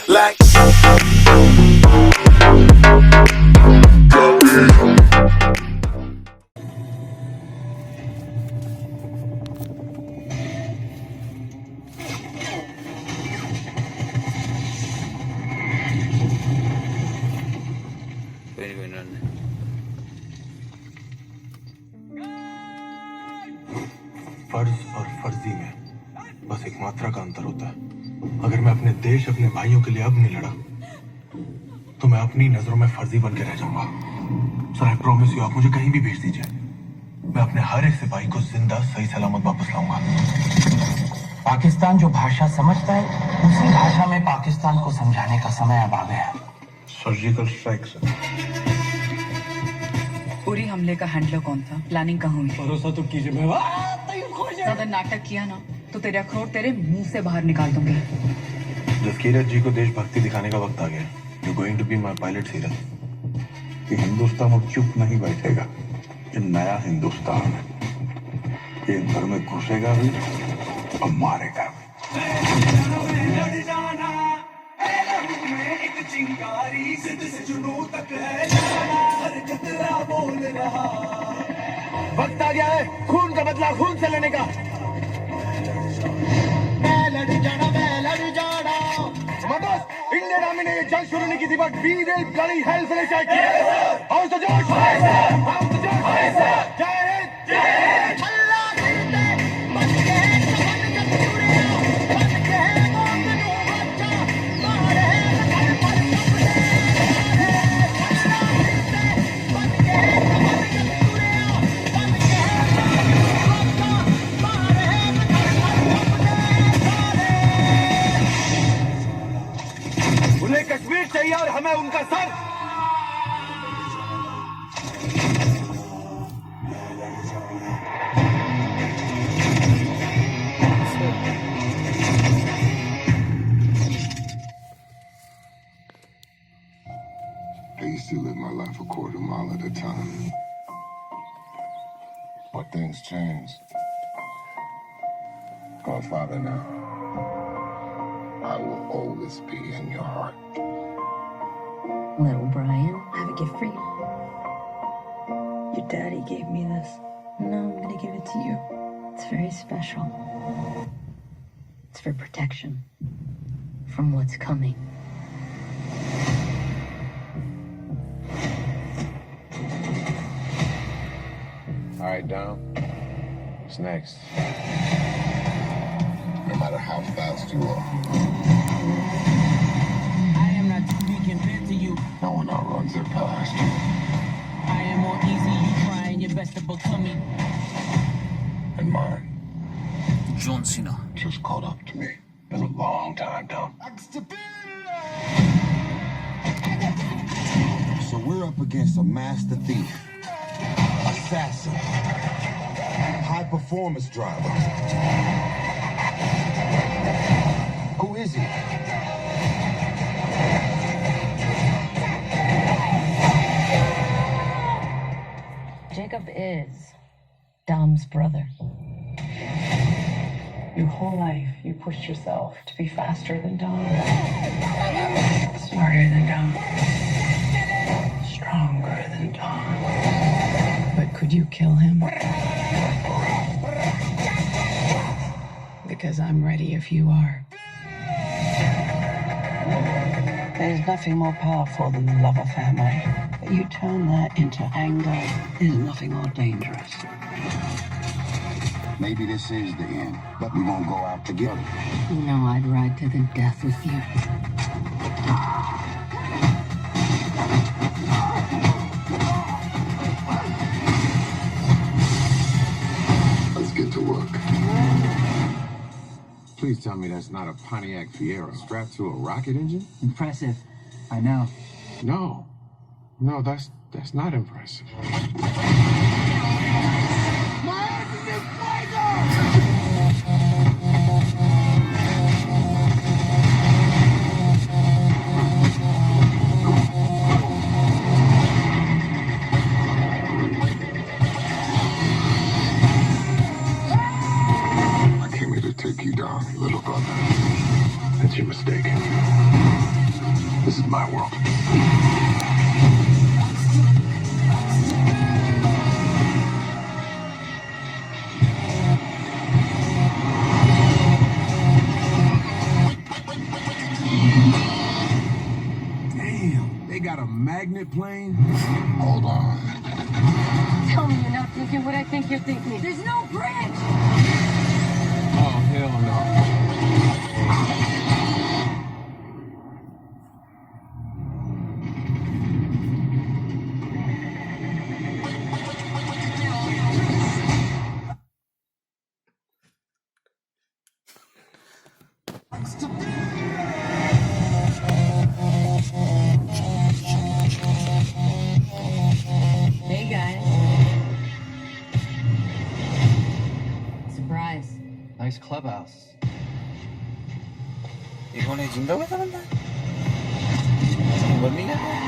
like. फर्ज और फर्जी में बस एक मात्रा का अंतर होता है। अगर मैं अपने देश, अपने भाइयों के लिए अब नहीं लड़ा तो मैं अपनी नजरों में फर्जी बन के रह जाऊंगा। सर आई प्रॉमिस यू, आप मुझे कहीं भी भेज दीजिए, मैं अपने हर एक सिपाही को जिंदा सही सलामत वापस लाऊंगा। पाकिस्तान जो भाषा समझता है उसी भाषा में पाकिस्तान को समझाने का समय अब आ गया। Surgical strike sir. उरी हमले का हैंडलर कौन था? प्लानिंग कहाँ हुई? भरोसा तो कीजिए। ज्यादा नाटक किया ना तो तेरे अखरोट तेरे मुंह से बाहर निकाल दूंगी। जसकीरत जी को देशभक्ति दिखाने का वक्त आ गया। You going to be my pilot Seerat. कि हिंदुस्तान अब चुप नहीं बैठेगा। ये नया हिंदुस्तान है, ये घर में घुसेगा भी और मारेगा भी। वक्त आ गया है खून का बदला खून से लेने का। इंडियन आर्मी ने ये जंग शुरू नहीं की थी, but we will bloody hell finish it. How's the josh, how's the josh. जय हिंद, जय हिंद। उन्हें कश्मीर चाहिए और हमें उनका sir. I used to live my life a quarter mile at a time. But things change. Godfather now. I will always be in your heart. Little Brian, I have a gift for you. Your daddy gave me this. No, I'm gonna give it to you. It's very special. It's for protection from what's coming. All right, Dom. What's next? No matter how fast you are, I am not to be compared to you. no one outruns their past. I am more easy, you trying your best to become me. And mine John Cena. just caught up to me. Been a long time, Dom. So we're up against a master thief, assassin, high performance driver. Who is he? Jacob is Dom's brother. Your whole life, you pushed yourself to be faster than Dom, smarter than Dom, stronger than Dom. But could you kill him? Because I'm ready if you are. There's nothing more powerful than the love of family. But you turn that into anger. There's nothing more dangerous. Maybe this is the end, but we won't go out together. You know I'd ride to the death with you. Let's get to work. Please tell me that's not a Pontiac Fiero strapped to a rocket engine? Impressive. I know. No, that's not impressive. I came here to take you down, little brother. That's your mistake. This is my world. Damn, they got a magnet plane? Hold on. Tell me you're not thinking what I think you're thinking. There's no bridge! Oh, hell no. Hey guys. Surprise. Nice clubhouse. 이번에 진다고 했다 맨날. 뭔 일이야?